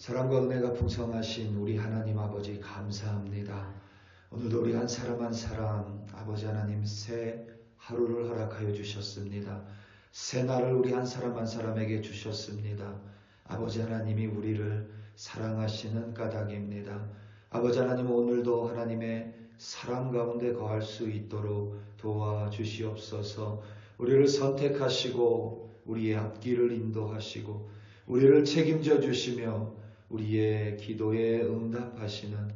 사랑과 은혜가 풍성하신 우리 하나님 아버지 감사합니다. 오늘도 우리 한 사람 한 사람 아버지 하나님 새 하루를 허락하여 주셨습니다. 새 날을 우리 한 사람 한 사람에게 주셨습니다. 아버지 하나님이 우리를 사랑하시는 까닭입니다. 아버지 하나님 오늘도 하나님의 사랑 가운데 거할 수 있도록 도와주시옵소서. 우리를 선택하시고 우리의 앞길을 인도하시고 우리를 책임져 주시며 우리의 기도에 응답하시는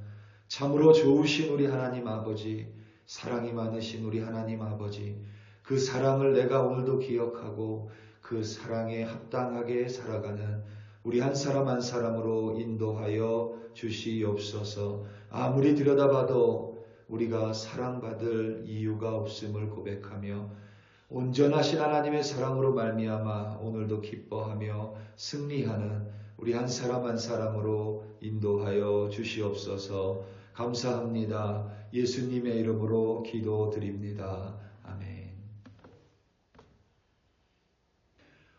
참으로 좋으신 우리 하나님 아버지, 사랑이 많으신 우리 하나님 아버지, 그 사랑을 내가 오늘도 기억하고 그 사랑에 합당하게 살아가는 우리 한 사람 한 사람으로 인도하여 주시옵소서. 아무리 들여다봐도 우리가 사랑받을 이유가 없음을 고백하며 온전하신 하나님의 사랑으로 말미암아 오늘도 기뻐하며 승리하는 우리 한 사람 한 사람으로 인도하여 주시옵소서. 감사합니다. 예수님의 이름으로 기도드립니다. 아멘.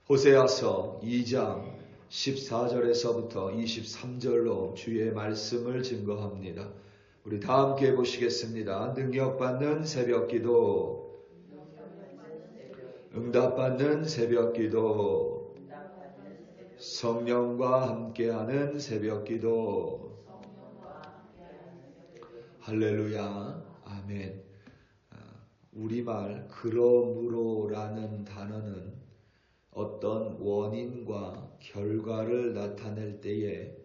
호세아서 2장 14절에서부터 23절로 주의 말씀을 증거합니다. 우리 다 함께 보시겠습니다. 능력받는 새벽기도, 응답받는 새벽기도, 성령과 함께하는 새벽기도. 할렐루야. 아멘. 우리말 그러므로라는 단어는 어떤 원인과 결과를 나타낼 때에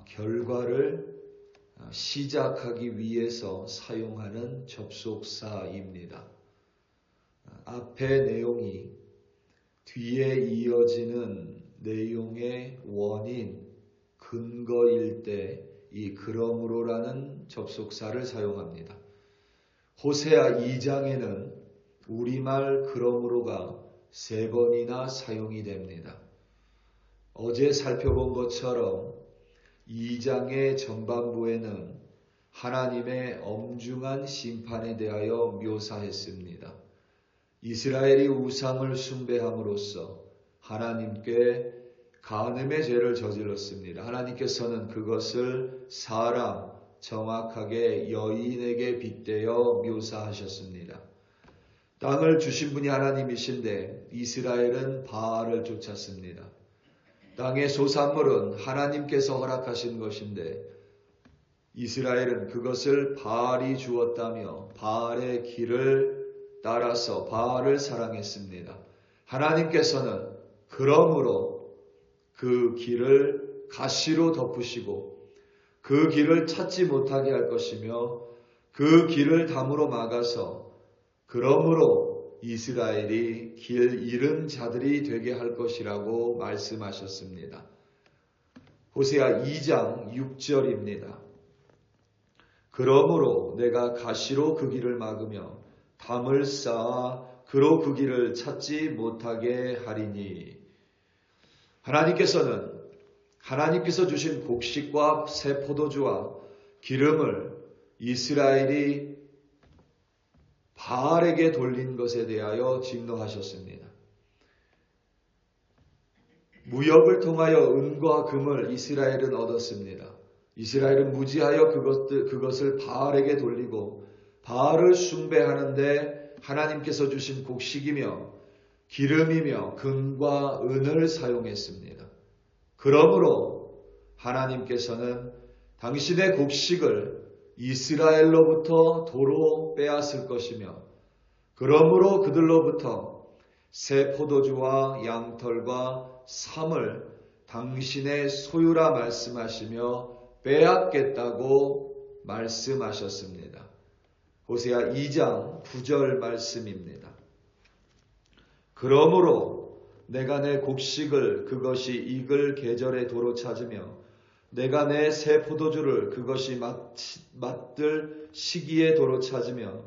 결과를 시작하기 위해서 사용하는 접속사입니다. 앞의 내용이 뒤에 이어지는 내용의 원인, 근거일 때 이 그러므로라는 접속사를 사용합니다. 호세아 2장에는 우리말 그러므로가 3번이나 사용이 됩니다. 어제 살펴본 것처럼 2장의 전반부에는 하나님의 엄중한 심판에 대하여 묘사했습니다. 이스라엘이 우상을 숭배함으로써 하나님께 간음의 죄를 저질렀습니다. 하나님께서는 그것을 사람, 정확하게 여인에게 빗대어 묘사하셨습니다. 땅을 주신 분이 하나님이신데 이스라엘은 바알을 쫓았습니다. 땅의 소산물은 하나님께서 허락하신 것인데 이스라엘은 그것을 바알이 주었다며 바알의 길을 따라서 바알을 사랑했습니다. 하나님께서는 그러므로 그 길을 가시로 덮으시고 그 길을 찾지 못하게 할 것이며 그 길을 담으로 막아서 그러므로 이스라엘이 길 잃은 자들이 되게 할 것이라고 말씀하셨습니다. 호세아 2장 6절입니다. 그러므로 내가 가시로 그 길을 막으며 담을 쌓아 그로 그 길을 찾지 못하게 하리니. 하나님께서 주신 곡식과 새 포도주와 기름을 이스라엘이 바알에게 돌린 것에 대하여 진노하셨습니다. 무역을 통하여 은과 금을 이스라엘은 얻었습니다. 이스라엘은 무지하여 그것을 바알에게 돌리고 바알을 숭배하는데 하나님께서 주신 곡식이며 기름이며 금과 은을 사용했습니다. 그러므로 하나님께서는 당신의 곡식을 이스라엘로부터 도로 빼앗을 것이며 그러므로 그들로부터 새 포도주와 양털과 삼을 당신의 소유라 말씀하시며 빼앗겠다고 말씀하셨습니다. 호세아 2장 9절 말씀입니다. 그러므로 내가 내 곡식을 그것이 익을 계절에 도로 찾으며 내가 내 새 포도주를 그것이 맛들 시기에 도로 찾으며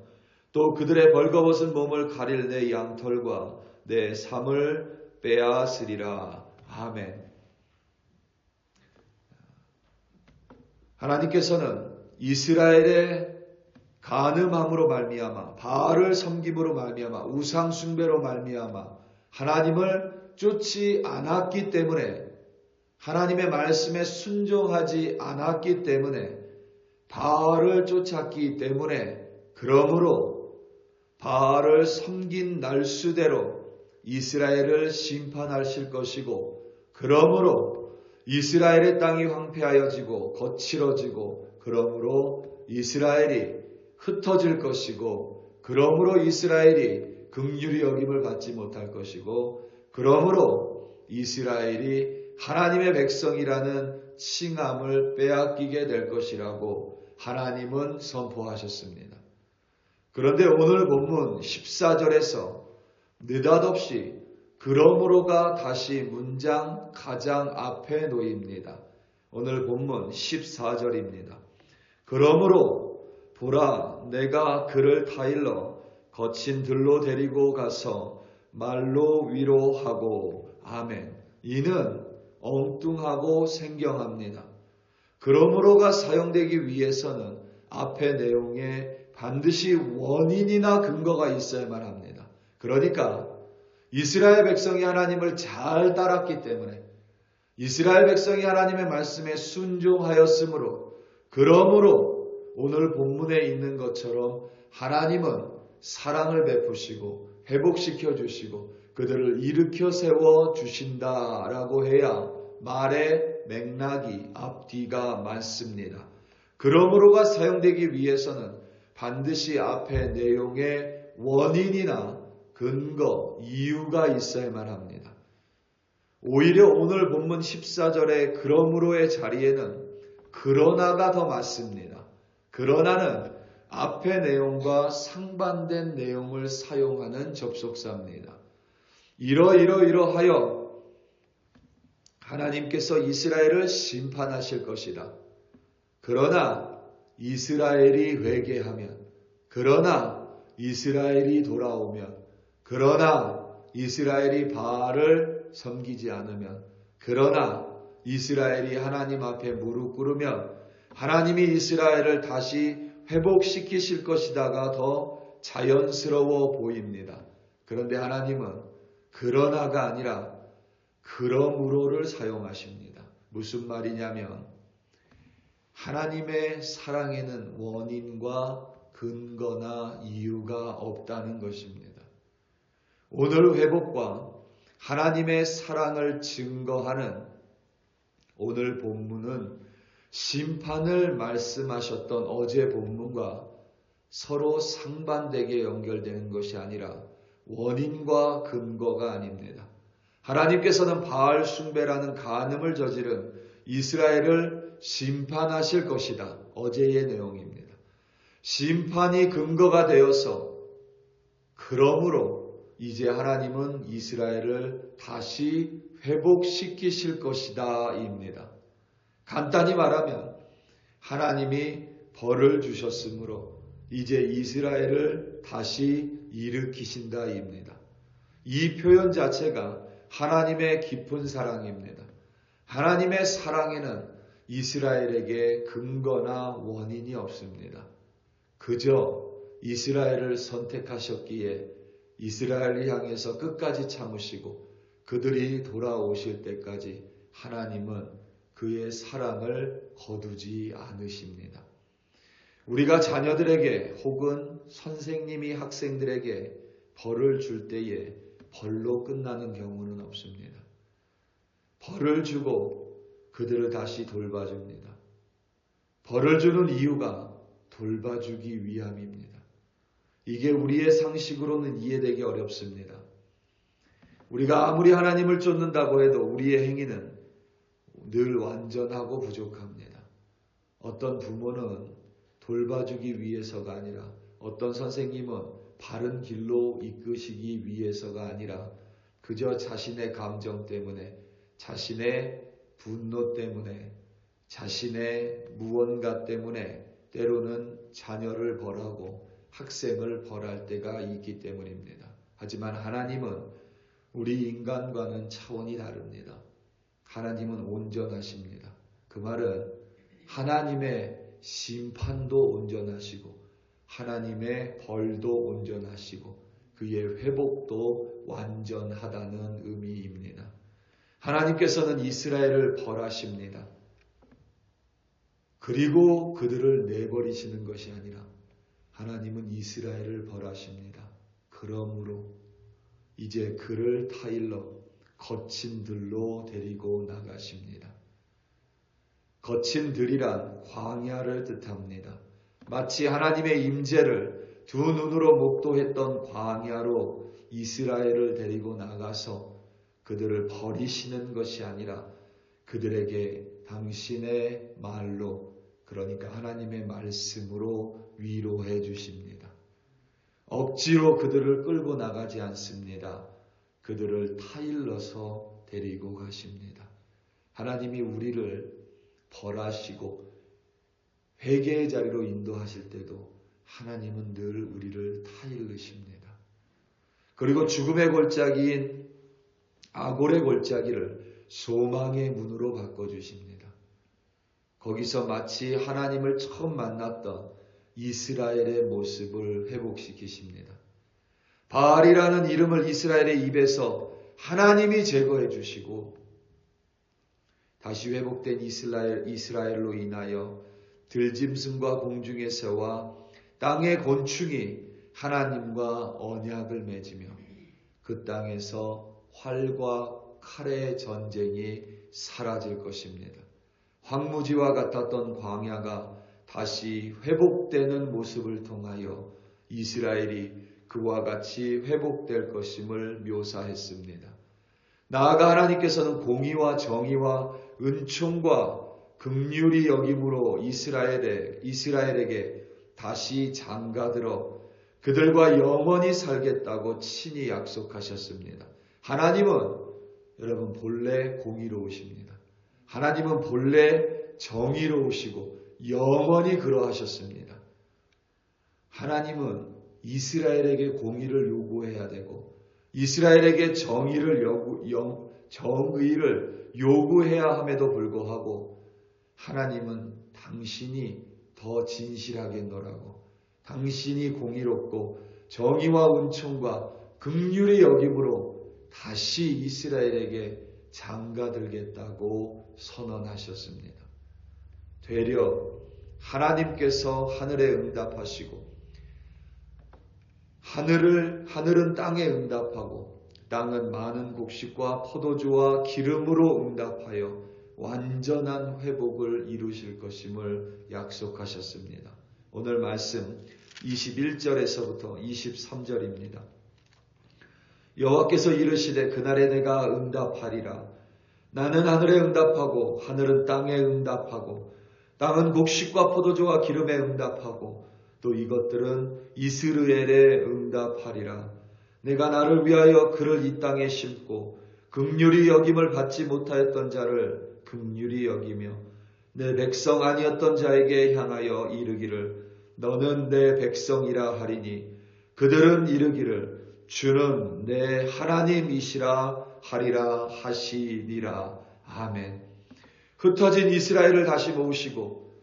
또 그들의 벌거벗은 몸을 가릴 내 양털과 내 삼을 빼앗으리라. 아멘. 하나님께서는 이스라엘의 간음함으로 말미암아 바알을 섬김으로 말미암아 우상 숭배로 말미암아 하나님을 쫓지 않았기 때문에 하나님의 말씀에 순종하지 않았기 때문에, 바알을 쫓았기 때문에, 그러므로 바알을 섬긴 날수대로 이스라엘을 심판하실 것이고, 그러므로 이스라엘의 땅이 황폐하여지고 거칠어지고, 그러므로 이스라엘이 흩어질 것이고, 그러므로 이스라엘이 긍휼히 여김을 받지 못할 것이고, 그러므로 이스라엘이 하나님의 백성이라는 칭함을 빼앗기게 될 것이라고 하나님은 선포하셨습니다. 그런데 오늘 본문 14절에서 느닷없이 그러므로가 다시 문장 가장 앞에 놓입니다. 오늘 본문 14절입니다. 그러므로 보라, 내가 그를 타일러 거친 들로 데리고 가서 말로 위로하고. 아멘. 이는 엉뚱하고 생경합니다. 그러므로가 사용되기 위해서는 앞의 내용에 반드시 원인이나 근거가 있어야만 합니다. 그러니까 이스라엘 백성이 하나님을 잘 따랐기 때문에, 이스라엘 백성이 하나님의 말씀에 순종하였으므로, 그러므로 오늘 본문에 있는 것처럼 하나님은 사랑을 베푸시고 회복시켜 주시고 그들을 일으켜 세워 주신다라고 해야 말의 맥락이 앞뒤가 맞습니다. 그러므로가 사용되기 위해서는 반드시 앞의 내용에 원인이나 근거, 이유가 있어야만 합니다. 오히려 오늘 본문 14절의 그러므로의 자리에는 그러나가 더 맞습니다. 그러나는 앞의 내용과 상반된 내용을 사용하는 접속사입니다. 이러하여 하나님께서 이스라엘을 심판하실 것이다. 그러나 이스라엘이 회개하면, 그러나 이스라엘이 돌아오면, 그러나 이스라엘이 바알을 섬기지 않으면, 그러나 이스라엘이 하나님 앞에 무릎 꿇으면 하나님이 이스라엘을 다시 회복시키실 것이다가 더 자연스러워 보입니다. 그런데 하나님은 그러나가 아니라 그러므로를 사용하십니다. 무슨 말이냐면 하나님의 사랑에는 원인과 근거나 이유가 없다는 것입니다. 오늘 회복과 하나님의 사랑을 증거하는 오늘 본문은 심판을 말씀하셨던 어제 본문과 서로 상반되게 연결되는 것이 아니라 원인과 근거가 아닙니다. 하나님께서는 바알 숭배라는 간음을 저지른 이스라엘을 심판하실 것이다. 어제의 내용입니다. 심판이 근거가 되어서 그러므로 이제 하나님은 이스라엘을 다시 회복시키실 것이다 입니다. 간단히 말하면 하나님이 벌을 주셨으므로 이제 이스라엘을 다시 일으키신다 입니다. 이 표현 자체가 하나님의 깊은 사랑입니다. 하나님의 사랑에는 이스라엘에게 근거나 원인이 없습니다. 그저 이스라엘을 선택하셨기에 이스라엘을 향해서 끝까지 참으시고 그들이 돌아오실 때까지 하나님은 그의 사랑을 거두지 않으십니다. 우리가 자녀들에게 혹은 선생님이 학생들에게 벌을 줄 때에 벌로 끝나는 경우는 없습니다. 벌을 주고 그들을 다시 돌봐줍니다. 벌을 주는 이유가 돌봐주기 위함입니다. 이게 우리의 상식으로는 이해되기 어렵습니다. 우리가 아무리 하나님을 쫓는다고 해도 우리의 행위는 늘 완전하고 부족합니다. 어떤 부모는 돌봐주기 위해서가 아니라, 어떤 선생님은 바른 길로 이끄시기 위해서가 아니라 그저 자신의 감정 때문에, 자신의 분노 때문에, 자신의 무언가 때문에 때로는 자녀를 벌하고 학생을 벌할 때가 있기 때문입니다. 하지만 하나님은 우리 인간과는 차원이 다릅니다. 하나님은 온전하십니다. 그 말은 하나님의 심판도 온전하시고 하나님의 벌도 온전하시고 그의 회복도 완전하다는 의미입니다. 하나님께서는 이스라엘을 벌하십니다. 그리고 그들을 내버리시는 것이 아니라 하나님은 이스라엘을 벌하십니다. 그러므로 이제 그를 타일러 거친 들로 데리고 나가십니다. 거친 들이란 광야를 뜻합니다. 마치 하나님의 임재를 두 눈으로 목도했던 광야로 이스라엘을 데리고 나가서 그들을 버리시는 것이 아니라 그들에게 당신의 말로, 그러니까 하나님의 말씀으로 위로해 주십니다. 억지로 그들을 끌고 나가지 않습니다. 그들을 타일러서 데리고 가십니다. 하나님이 우리를 벌하시고 회개의 자리로 인도하실 때도 하나님은 늘 우리를 타일르십니다. 그리고 죽음의 골짜기인 아골의 골짜기를 소망의 문으로 바꿔주십니다. 거기서 마치 하나님을 처음 만났던 이스라엘의 모습을 회복시키십니다. 바알이라는 이름을 이스라엘의 입에서 하나님이 제거해 주시고 다시 회복된 이스라엘로 인하여 들짐승과 공중의 새와 땅의 곤충이 하나님과 언약을 맺으며 그 땅에서 활과 칼의 전쟁이 사라질 것입니다. 황무지와 같았던 광야가 다시 회복되는 모습을 통하여 이스라엘이 그와 같이 회복될 것임을 묘사했습니다. 나아가 하나님께서는 공의와 정의와 은총과 긍휼이 여김으로 이스라엘에게 다시 장가들어 그들과 영원히 살겠다고 친히 약속하셨습니다. 하나님은 여러분 본래 공의로우십니다. 하나님은 본래 정의로우시고 영원히 그러하셨습니다. 하나님은 이스라엘에게 공의를 요구해야 되고 이스라엘에게 정의를 요구해야 함에도 불구하고 하나님은 당신이 더 진실하겠노라고, 당신이 공의롭고 정의와 은총과 긍휼의 여김으로 다시 이스라엘에게 장가들겠다고 선언하셨습니다. 되려 하나님께서 하늘에 응답하시고 하늘은 땅에 응답하고 땅은 많은 곡식과 포도주와 기름으로 응답하여 완전한 회복을 이루실 것임을 약속하셨습니다. 오늘 말씀 21절에서부터 23절입니다. 여호와께서 이르시되 그날에 내가 응답하리라. 나는 하늘에 응답하고 하늘은 땅에 응답하고 땅은 곡식과 포도주와 기름에 응답하고 또 이것들은 이스라엘에 응답하리라. 내가 나를 위하여 그를 이 땅에 심고 긍휼히 여김을 받지 못하였던 자를 긍휼히 여기며 내 백성 아니었던 자에게 향하여 이르기를 너는 내 백성이라 하리니 그들은 이르기를 주는 내 하나님이시라 하리라 하시니라. 아멘. 흩어진 이스라엘을 다시 모으시고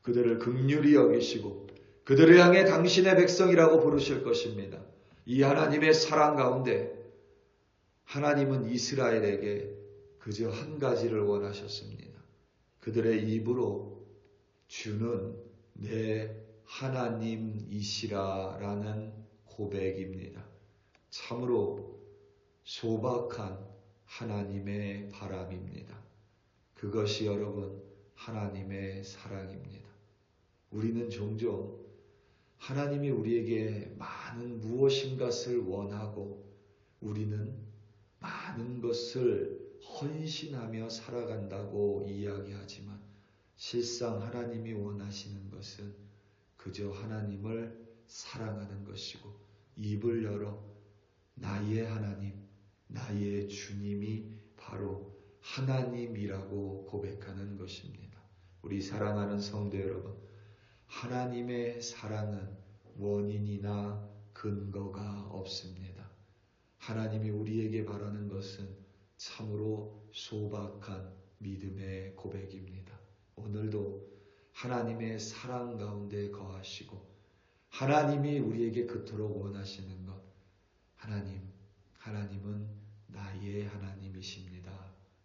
그들을 긍휼히 여기시고 그들을 향해 당신의 백성이라고 부르실 것입니다. 이 하나님의 사랑 가운데 하나님은 이스라엘에게 그저 한 가지를 원하셨습니다. 그들의 입으로 주는 내 하나님이시라라는 고백입니다. 참으로 소박한 하나님의 바람입니다. 그것이 여러분 하나님의 사랑입니다. 우리는 종종 하나님이 우리에게 많은 무엇인가를 원하고 우리는 많은 것을 헌신하며 살아간다고 이야기하지만 실상 하나님이 원하시는 것은 그저 하나님을 사랑하는 것이고 입을 열어 나의 하나님, 나의 주님이 바로 하나님이라고 고백하는 것입니다. 우리 사랑하는 성도 여러분, 하나님의 사랑은 원인이나 근거가 없습니다. 하나님이 우리에게 바라는 것은 참으로 소박한 믿음의 고백입니다. 오늘도 하나님의 사랑 가운데 거하시고 하나님이 우리에게 그토록 원하시는 것, 하나님은 나의 하나님이십니다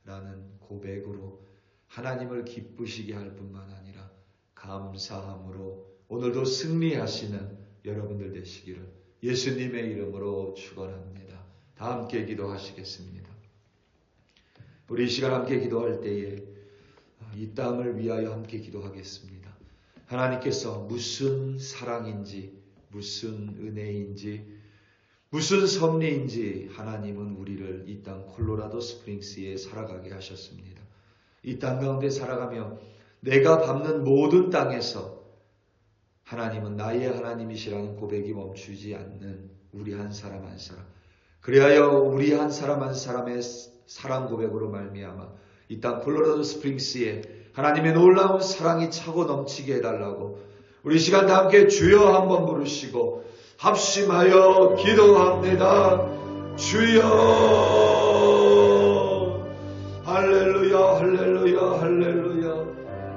라는 고백으로 하나님을 기쁘시게 할 뿐만 아니라 감사함으로 오늘도 승리하시는 여러분들 되시기를 예수님의 이름으로 축원합니다. 다 함께 기도하시겠습니다. 우리 이 시간 함께 기도할 때에 이 땅을 위하여 함께 기도하겠습니다. 하나님께서 무슨 사랑인지, 무슨 은혜인지, 무슨 섭리인지 하나님은 우리를 이 땅 콜로라도 스프링스에 살아가게 하셨습니다. 이 땅 가운데 살아가며 내가 밟는 모든 땅에서 하나님은 나의 하나님이시라는 고백이 멈추지 않는 우리 한 사람 한 사람, 그리하여 우리 한 사람 한 사람의 사랑 고백으로 말미암아 이 땅 콜로라도 스프링스에 하나님의 놀라운 사랑이 차고 넘치게 해달라고 우리 시간 다 함께 주여 한번 부르시고 합심하여 기도합니다. 주여. 할렐루야 할렐루야 할렐루야.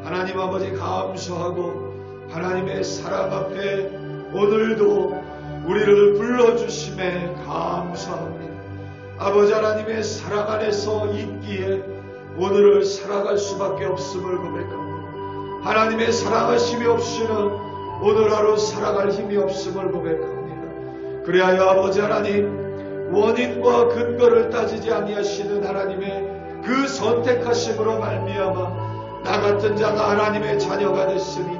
하나님 아버지 감사하고 하나님의 사랑 앞에 오늘도 우리를 불러주심에 감사합니다. 아버지 하나님의 사랑 안에서 있기에 오늘을 살아갈 수밖에 없음을 고백합니다. 하나님의 사랑하심이 없이는 오늘 하루 살아갈 힘이 없음을 고백합니다. 그리하여 아버지 하나님 원인과 근거를 따지지 아니하시는 하나님의 그 선택하심으로 말미암아 나 같은 자가 하나님의 자녀가 됐으니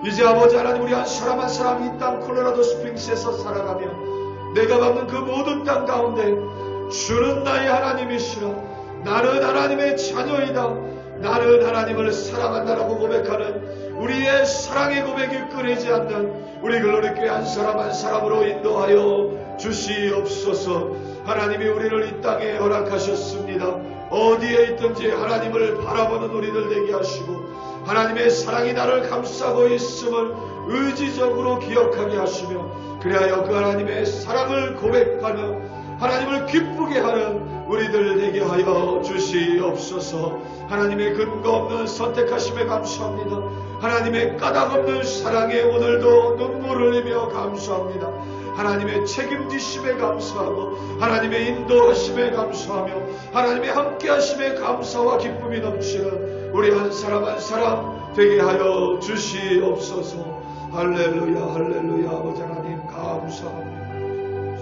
이제 아버지 하나님 우리 한 사람 한 사람 이 땅 콜로라도 스프링스에서 살아가며 내가 받는 그 모든 땅 가운데 주는 나의 하나님이시라. 나는 하나님의 자녀이다. 나는 하나님을 사랑한다라고 고백하는 우리의 사랑의 고백이 끊이지 않는 우리 글로리교회 한 사람 한 사람으로 인도하여 주시옵소서. 하나님이 우리를 이 땅에 허락하셨습니다. 어디에 있든지 하나님을 바라보는 우리들 되게 하시고 하나님의 사랑이 나를 감싸고 있음을 의지적으로 기억하게 하시며 그리하여 그 하나님의 사랑을 고백하며 하나님을 기쁘게 하는 우리들 되게 하여 주시옵소서. 하나님의 근거 없는 선택하심에 감사합니다. 하나님의 까닭 없는 사랑에 오늘도 눈물을 흘리며 감사합니다. 하나님의 책임지심에 감사하고 하나님의 인도하심에 감사하며 하나님의 함께하심에 감사와 기쁨이 넘치는 우리 한 사람 한 사람 되게 하여 주시옵소서. 할렐루야 할렐루야. 아버지 하나님 감사합니다.